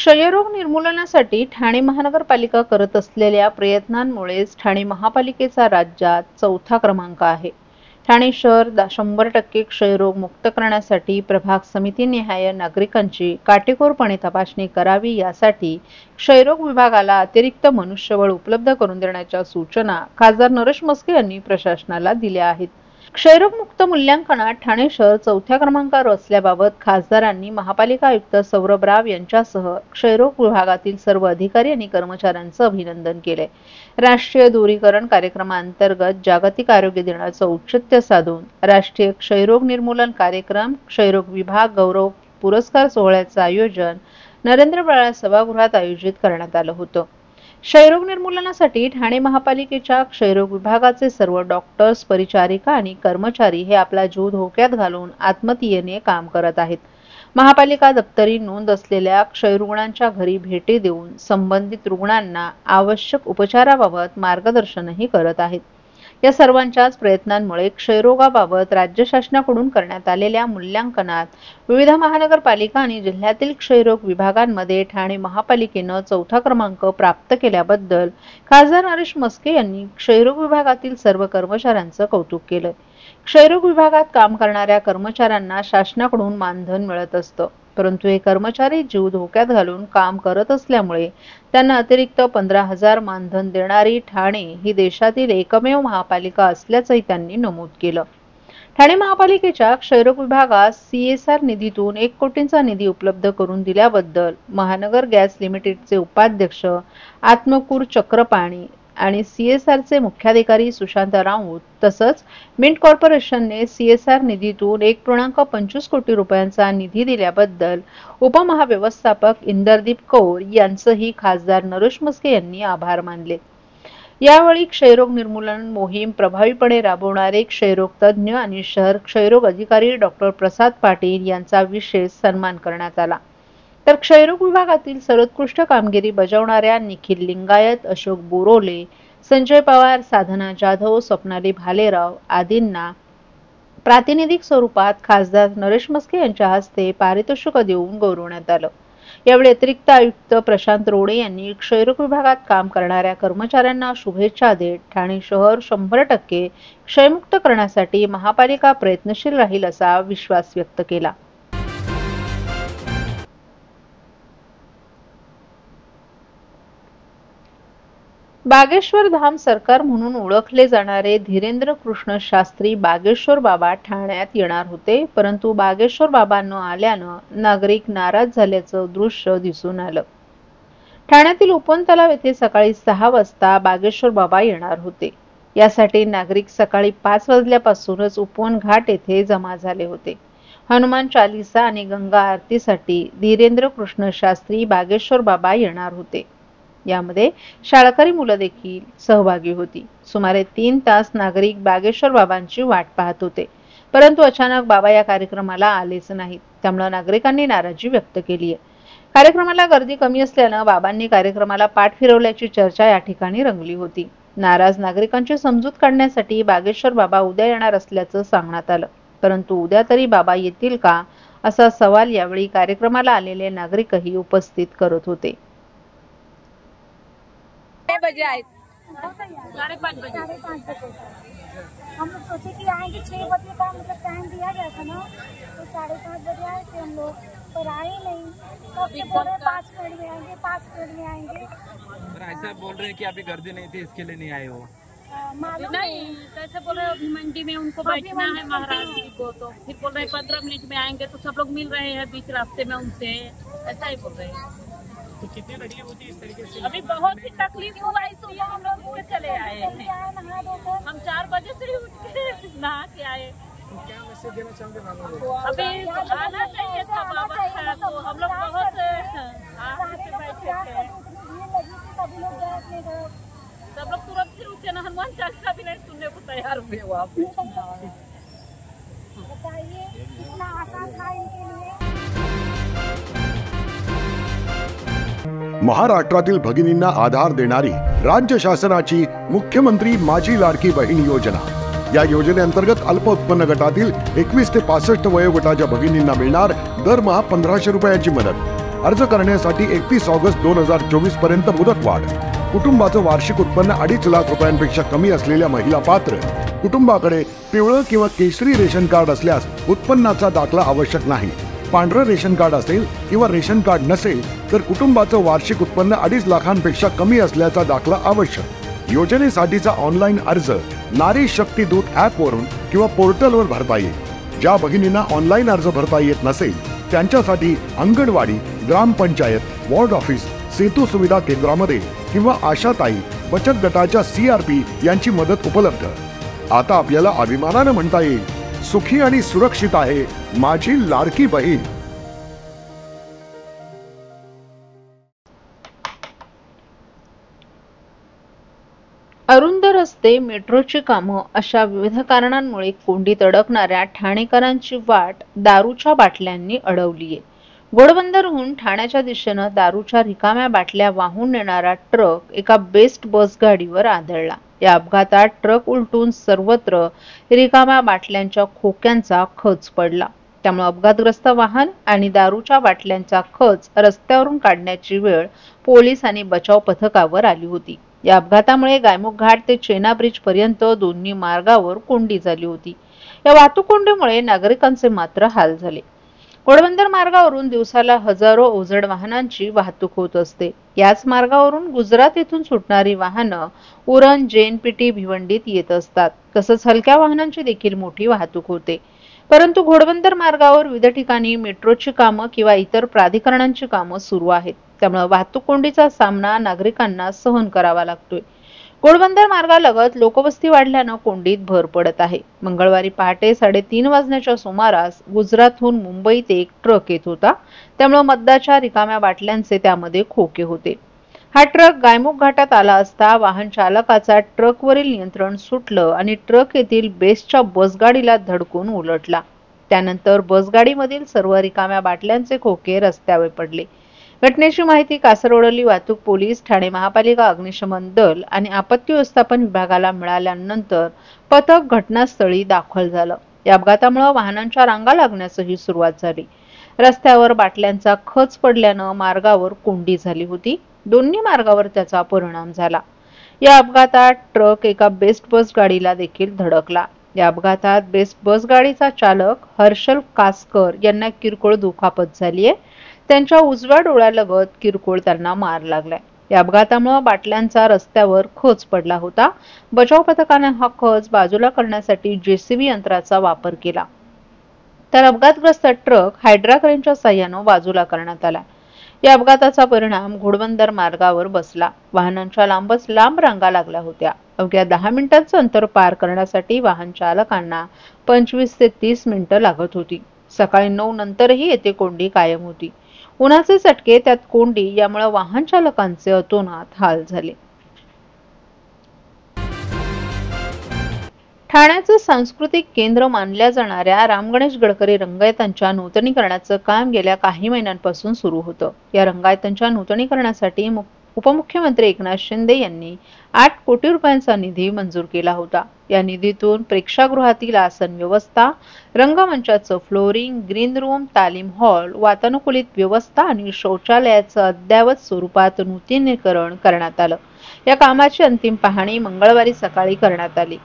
क्षयरोग निर्मूलनासाठी ठाणे महानगरपालिका करत असलेल्या प्रयत्नांमुळेच ठाणे महापालिकेचा राज्यात चौथा क्रमांक आहे। ठाणे शहर 100% क्षयरोग मुक्त करण्यासाठी प्रभाग समितीनिहाय नागरिकांची काटेकोरपणे तपासणी करावी, यासाठी क्षयरोग विभागाला अतिरिक्त मनुष्यबळ उपलब्ध करून देण्याच्या सूचना खासदार नरेश म्हस्के यांनी प्रशासनाला दिल्या आहेत। क्षयरोग मुक्त मूल्यांकनात ठाणे शहर चौथ्या क्रमांकावर असल्याबाबत खासदारांनी महापालिका आयुक्त सौरभ राव यांच्यासह क्षयरोग विभागातील सर्व अधिकारी आणि कर्मचाऱ्यांचं अभिनंदन केले। राष्ट्रीय दूरीकरण कार्यक्रमांतर्गत जागतिक आरोग्य दिनाचं औचित्य साधून राष्ट्रीय क्षयरोग निर्मूलन कार्यक्रम क्षयरोग विभाग गौरव पुरस्कार सोहळ्याचं आयोजन नरेंद्र बाळा सभागृहात आयोजित करण्यात आलं होतं। क्षयरोग निर्मूलनासाठी ठाणे महापालिकेच्या क्षयरोग विभागाचे सर्व डॉक्टर्स, परिचारिका आणि कर्मचारी हे आपला जीव धोक्यात घालून आत्महत्येने काम करत आहेत। महापालिका दप्तरी नोंद असलेल्या क्षयरुग्णांच्या घरी भेटी देऊन संबंधित रुग्णांना आवश्यक उपचाराबाबत मार्गदर्शनही करत आहेत। या सर्वांच्याच प्रयत्नांमुळे क्षयरोगाबाबत राज्य शासनाकडून करण्यात आलेल्या मूल्यांकनात विविध महानगरपालिका आणि जिल्ह्यातील क्षयरोग विभागांमध्ये ठाणे महापालिकेनं चौथा क्रमांक प्राप्त केल्याबद्दल खासदार नरेश म्हस्के यांनी क्षयरोग विभागातील सर्व कर्मचाऱ्यांचं कौतुक केलं। क्षयरोग विभागात काम करणाऱ्या कर्मचाऱ्यांना शासनाकडून मानधन मिळत असतं, परंतु हे कर्मचारी जीव धोक्यात घालून काम करत असल्यामुळे त्यांना अतिरिक्त 15,000 मानधन देणारी ठाणे ही देशातील एकमेव महापालिका असल्याचंही त्यांनी नमूद केलं। ठाणे महापालिकेच्या क्षयरोग विभागास CSR निधीतून 1 कोटींचा निधी उपलब्ध करून दिल्याबद्दल महानगर गॅस लिमिटेडचे उपाध्यक्ष आत्मकूर चक्रपाणी आणि CSRचे मुख्याधिकारी सुशांत राऊत तसंच मिंट कॉर्पोरेशनने CSR निधीतून 1.25 कोटी रुपयांचा निधी दिल्याबद्दल उपमहाव्यवस्थापक इंदरदीप कौर यांचंही खासदार नरेश म्हस्के यांनी आभार मानले। यावेळी क्षयरोग निर्मूलन मोहीम प्रभावीपणे राबवणारे क्षयरोग तज्ज्ञ आणि शहर क्षयरोग अधिकारी डॉक्टर प्रसाद पाटील यांचा विशेष सन्मान करण्यात आला। तर क्षयरोग विभागातील सर्वोत्कृष्ट कामगिरी बजावणाऱ्या निखिल लिंगायत, अशोक बोरोले, संजय पवार, साधना जाधव, स्वप्नाली भालेराव आदींना प्रातिनिधिक स्वरूपात खासदार नरेश म्हस्के यांच्या हस्ते पारितोषिक देऊन गौरवण्यात आलं। यावेळी अतिरिक्त आयुक्त प्रशांत रोडे यांनी क्षयरोग विभागात काम करणाऱ्या कर्मचाऱ्यांना शुभेच्छा देत ठाणे शहर 100% क्षयमुक्त करण्यासाठी महापालिका प्रयत्नशील राहील असा विश्वास व्यक्त केला। बागेश्वर धाम सरकार म्हणून ओळखले जाणारे धीरेंद्र कृष्ण शास्त्री बागेश्वर बाबा ठाण्यात येणार होते, परंतु बागेश्वर बाबा न आल्यानं नागरिक नाराज झाल्याचं दृश्य दिसून आलं। ठाण्यातील उपवन तलाव येथे सकाळी 6 वाजता बागेश्वर बाबा येणार होते। यासाठी नागरिक सकाळी 5 वाजल्यापासूनच उपवन घाट येथे जमा झाले होते। हनुमान चालीसा आणि गंगा आरतीसाठी धीरेंद्र कृष्ण शास्त्री बागेश्वर बाबा येणार होते। यामध्ये शाळकरी मुलं देखील सहभागी होती। सुमारे 3 तास नागरिक बागेश्वर बाबांची वाट पाहत होते, परंतु अचानक बाबा या कार्यक्रमाला आलेच नाहीत। त्यामुळे नागरिकांनी नाराजी व्यक्त केली आहे। कार्यक्रमाला गर्दी कमी असल्यानं बाबांनी कार्यक्रमाला पाठ फिरवल्याची चर्चा या ठिकाणी रंगली होती। नाराज नागरिकांची समजूत काढण्यासाठी बागेश्वर बाबा उद्या येणार असल्याचं सांगण्यात आलं, परंतु उद्या तरी बाबा येतील का असा सवाल यावेळी कार्यक्रमाला आलेले नागरिकही उपस्थित करत होते। बजे आए 5:30 बजे हम लोग सोचे कि आएंगे 6 बजे का मतलब टाइम दिया गया था ना, तो 5:30 बजे आए थे हम लोग, पर आए नहीं। कब से बोल रहे 5 मिनट में आएंगे 5 मिनट में आएंगे। ऐसा बोल रहे हैं कि अभी गर्दी नहीं थी इसके लिए नहीं आए हो। नहीं कैसे बोल रहे हो, मंडी में उनको बैठना है महाराज जी को, तो फिर बोल रहे 15 मिनट में आएंगे, तो सब लोग मिल रहे हैं बीच रास्ते में उनसे, ऐसा ही बोल रहे हैं। तो कितनी लड़की होती है इस तरीके से? अभी बहुत ही तकलीफ हुआ, इसलिए हम लोग उठ के चले आए हैं। हम 4 बजे से ही उठ के नहा के आए। तो क्या मैसेज देना चाहोगे बाबा को? अभी आना चाहिए था बाबा का, तो हम लोग बहुत बैठे थे। सब लोग तुरंत फिर उठे ना, हनुमान चालीसा भी नहीं सुनने को तैयार हुए वहाँ पे। बताइए कितना आसान था इनके लिए। महाराष्ट्रातील भगिनींना आधार देणारी राज्य शासनाची मुख्यमंत्री माझी लाडकी बहीण योजना। या योजनेअंतर्गत अल्प उत्पन्न गटातील 21 ते 65 वयोगटाच्या भगिनींना मिळणार दरमहा 1500 रुपयांची मदत। अर्ज करण्यासाठी 31 ऑगस्ट 2024 पर्यंत मुदतवाढ। कुटुंबाचं वार्षिक उत्पन्न 2.5 लाख रुपयांपेक्षा कमी असलेल्या महिला पात्र। कुटुंबाकडे पिवळं किंवा केशरी रेशन कार्ड असल्यास उत्पन्नाचा दाखला आवश्यक नाही। पांढरं रेशन कार्ड असेल किंवा रेशन कार्ड नसेल तर कुटुंबाचं वार्षिक उत्पन्न 2.5 लाखांपेक्षा कमी असल्याचा दाखला आवश्यक। योजनेसाठीचा ऑनलाईन अर्ज नारी शक्ती दूत ॲप वरून किंवा पोर्टलवर भरता येईल। ज्या भगिनींना ऑनलाईन अर्ज भरता येत नसेल त्यांच्यासाठी अंगणवाडी, ग्रामपंचायत, वॉर्ड ऑफिस, सेतू सुविधा केंद्रामध्ये किंवा आशाताई बचत गटाच्या CRP यांची मदत उपलब्ध। आता आपल्याला अभिमानाने म्हणता येईल, सुखी आणि सुरक्षित आहे माझी लाडकी बहीण। अरुंद रस्ते, मेट्रोची कामं अशा विविध कारणांमुळे कोंडीत अडकणाऱ्या ठाणेकरांची वाट दारूच्या बाटल्यांनी अडवलीये। घोडबंदरहून ठाण्याच्या दिशेनं दारूच्या रिकाम्या बाटल्या वाहून नेणारा ट्रक एका बेस्ट बस गाडीवर आदळला। या अपघातात ट्रक उलटून सर्वत्र रिकाम्या बाटल्यांच्या खोक्यांचा खच पडला। त्यामुळे अपघातग्रस्त वाहन आणि दारूच्या बाटल्यांचा खच रस्त्यावरून काढण्याची वेळ पोलीस आणि बचाव पथकावर आली होती। या अपघातामुळे गायमुख घाट ते चेना ब्रिज पर्यंत दोन्ही मार्गावर कोंडी झाली होती। या वाहतूक कोंडीमुळे नागरिकांचे मात्र हाल झाले। घोडबंदर मार्गावरून दिवसाला हजारो अवजड वाहनांची वाहतूक होत असते। याच मार्गावरून गुजरात येथून सुटणारी वाहनं उरण, JNPT, भिवंडीत येत असतात। तसंच हलक्या वाहनांची देखील मोठी वाहतूक होते। परंतु घोडबंदर मार्गावर विविध ठिकाणी मेट्रोची कामं किंवा इतर प्राधिकरणांची कामं सुरू आहेत। त्यामुळे वाहतूक कोंडीचा सामना नागरिकांना सहन करावा लागतोय। घोडबंदर मार्गालगत लोकवस्ती वाढल्यानं कोंडीत भर पडत आहे। मंगळवारी पहाटे 3:30 वाजण्याच्या सुमारास गुजरातहून मुंबईत एक ट्रक येत होता। त्यामुळे मद्याच्या रिकाम्या बाटल्यांचे त्यामध्ये खोके होते। हा ट्रक गायमुख घाटात आला असता वाहन चालकाचा ट्रकवरील नियंत्रण सुटलं आणि ट्रक येथील बेस्टच्या बसगाडीला धडकून उलटला। त्यानंतर बसगाडीमधील सर्व रिकाम्या बाटल्यांचे खोके रस्त्यावर पडले। घटनेची माहिती कासरवडली वाहतूक पोलीस, ठाणे महापालिका अग्निशमन दल आणि आपत्ती व्यवस्थापन विभागाला मिळाल्यानंतर पथक घटनास्थळी दाखल झालं। या अपघातामुळे वाहनांच्या रांगा लागण्यासही सुरुवात झाली। रस्त्यावर बाटल्यांचा खच पडल्यानं मार्गावर कोंडी झाली होती। दोन्ही मार्गावर त्याचा परिणाम झाला। या अपघातात ट्रक एका बेस्ट बस गाडीला देखील धडकला। या अपघातात बेस्ट बस गाडीचा चालक हर्षल कासकर यांना किरकोळ दुखापत झाली आहे। त्यांच्या उजव्या डोळ्यालगत किरकोळ त्यांना मार लागलाय। या अपघातामुळे बाटल्यांचा रस्त्यावर खच पडला होता। बचाव पथकाने हा खच बाजूला करण्यासाठी JCB यंत्राचा वापर केला। तर अपघातग्रस्त ट्रक हायड्रा क्रेनच्या साहाय्याने बाजूला करण्यात आला। या अपघाताचा परिणाम घोडबंदर मार्गावर बसला। वाहनांच्या लांबच लांब रांगा लागल्या होत्या। अवघ्या 10 मिनिटांचं अंतर पार करण्यासाठी वाहन चालकांना 25 ते 30 मिनिटं लागत होती। सकाळी 9 नंतरही येथे कोंडी कायम होती। उन्हाचे चटके, त्यात कोंडी, यामुळे वाहन चालकांचे अतोनात हाल झाले। ठाण्याचं सांस्कृतिक केंद्र मानल्या जाणाऱ्या रामगणेश गडकरी रंगायतांच्या नूतनीकरणाचं काम गेल्या काही महिन्यांपासून सुरू होतं। या रंगायतांच्या नूतनीकरणासाठी उपमुख्यमंत्री एकनाथ शिंदे यांनी 8 कोटी रुपयांचा निधी मंजूर केला होता। या निधीतून प्रेक्षागृहातील आसन व्यवस्था, रंगमंचाचं फ्लोरिंग, ग्रीन रूम, तालीम हॉल, वातानुकूलित व्यवस्था आणि शौचालयाचं अद्ययावत स्वरूपात नूतनीकरण करण्यात आलं। या कामाची अंतिम पाहणी मंगळवारी सकाळी करण्यात आली।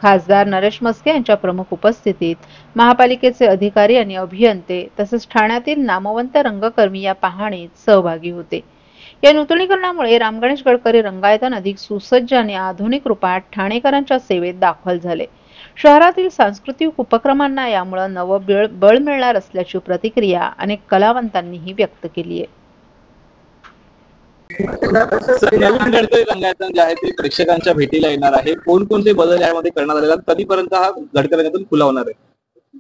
खासदार नरेश मस्के यांच्या प्रमुख उपस्थितीत महापालिकेचे अधिकारी आणि अभियंते तसेच ठाण्यातील नामवंत रंगकर्मी या पाहणीत सहभागी होते। या नूतनीकरणामुळे रामगणेश गडकरी रंगायतन अधिक सुसज्ज आणि आधुनिक रूपात ठाणेकरांच्या सेवेत दाखल झाले। शहरातील सांस्कृतिक उपक्रमांना यामुळे नवं बळ मिळणार असल्याची प्रतिक्रिया अनेक कलावंतांनीही व्यक्त केली आहे। नवीन गडकरी रंगायतन जे आहे ते प्रेक्षकांच्या भेटीला येणार आहे। कोणकोणते बदल यामध्ये करण्यात आलेले आहेत, कधीपर्यंत हा गडकरी रंगायतन खुला होणार आहे?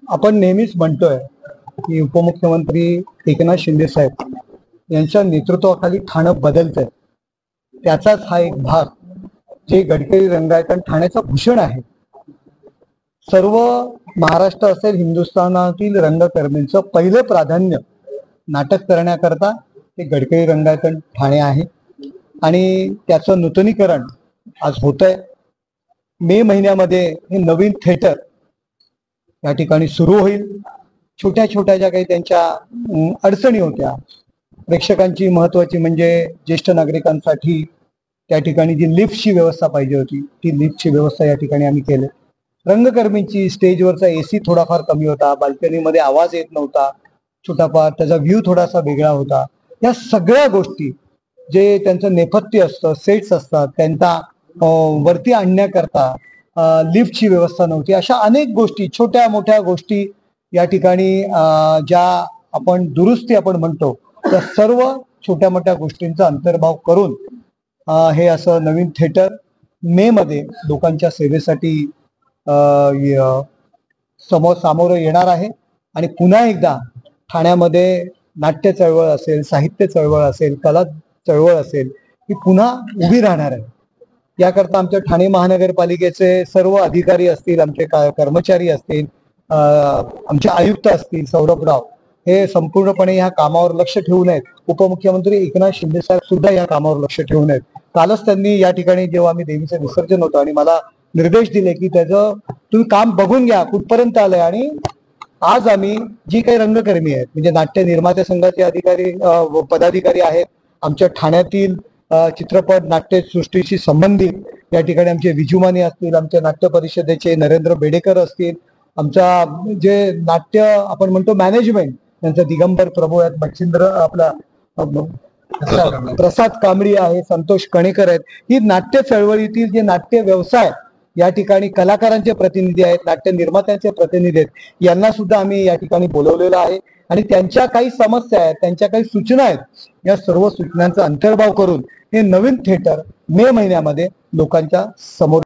आपण नेहमीच म्हणतोय की उपमुख्यमंत्री एकनाथ शिंदे साहेब यांच्या नेतृत्वाखाली ठाणं बदलतंय। त्याचाच हा एक भाग जे गडकरी रंगायतन ठाण्याचं भूषण आहे। सर्व महाराष्ट्र असेल हिंदुस्थानातील रंगकर्मींचं पहिलं प्राधान्य नाटक करण्याकरता ते गडकरी रंगायतन ठाणे आहे आणि त्याचं नूतनीकरण आज होतंय। मे महिन्यामध्ये हे नवीन थिएटर या ठिकाणी सुरू होईल। छोट्या छोट्या ज्या काही त्यांच्या अडचणी होत्या प्रेक्षकांची महत्वाची म्हणजे ज्येष्ठ नागरिकांसाठी त्या ठिकाणी जी लिफ्टची व्यवस्था पाहिजे होती ती लिफ्टची व्यवस्था या ठिकाणी आम्ही केली. रंगकर्मींची स्टेजवरचा AC थोडाफार कमी होता, बाल्कनीमध्ये आवाज येत नव्हता, छोटाफार त्याचा व्ह्यू थोडासा वेगळा होता. या सगळ्या गोष्टी जे त्यांचं नेपथ्य असतं, सेट्स असतात, त्यांना वरती आणण्याकरता लिफ्टची व्यवस्था नव्हती. अशा अनेक गोष्टी, छोट्या मोठ्या गोष्टी या ठिकाणी ज्या आपण दुरुस्ती आपण म्हणतो, त्या सर्व छोट्या मोठ्या गोष्टींचा अंतर्भाव करून हे असं नवीन थिएटर मे मध्ये लोकांच्या सेवेसाठी सामोरं येणार आहे. आणि पुन्हा एकदा ठाण्यामध्ये नाट्य चळवळ असेल, साहित्य चळवळ असेल, कला चळवळ असेल, ही पुन्हा उभी राहणार आहे. याकरता आमच्या ठाणे महानगरपालिकेचे सर्व अधिकारी असतील, आमचे कर्मचारी असतील, आमचे आयुक्त असतील, सौरभराव, हे संपूर्णपणे ह्या कामावर लक्ष ठेवून आहेत. उपमुख्यमंत्री एकनाथ शिंदे साहेब सुद्धा या कामावर लक्ष ठेवून आहेत. कालच त्यांनी या ठिकाणी जेव्हा आम्ही देवीचं विसर्जन होतं आणि मला निर्देश दिले की त्याचं तुम्ही काम बघून घ्या कुठपर्यंत आलंय. आणि आज आम्ही जी काही रंगकर्मी आहेत, म्हणजे नाट्य निर्माते संघाचे अधिकारी पदाधिकारी आहेत, आमच्या ठाण्यातील चित्रपट नाट्यसृष्टीशी संबंधित या ठिकाणी आमचे विजुमानी असतील, आमच्या नाट्य परिषदेचे नरेंद्र बेडेकर असतील, आमचा जे नाट्य आपण म्हणतो मॅनेजमेंट, त्यांचा दिगंबर प्रभू आहेत, मच्छिंद्र आपला प्रसाद कांबळी आहे, संतोष कणेकर आहेत. ही नाट्य चळवळीतील जे नाट्य व्यवसाय या ठिकाणी कलाकारांचे प्रतिनिधी आहेत, नाट्य निर्मात्यांचे प्रतिनिधी आहेत, यांना सुद्धा आम्ही या ठिकाणी बोलवलेलं आहे. आणि त्यांच्या काही समस्या आहेत, त्यांच्या काही सूचना आहेत, या सर्व सूचनांचा अंतर्भाव करून हे नवीन थिएटर मे महिन्यामध्ये लोकांच्या समोर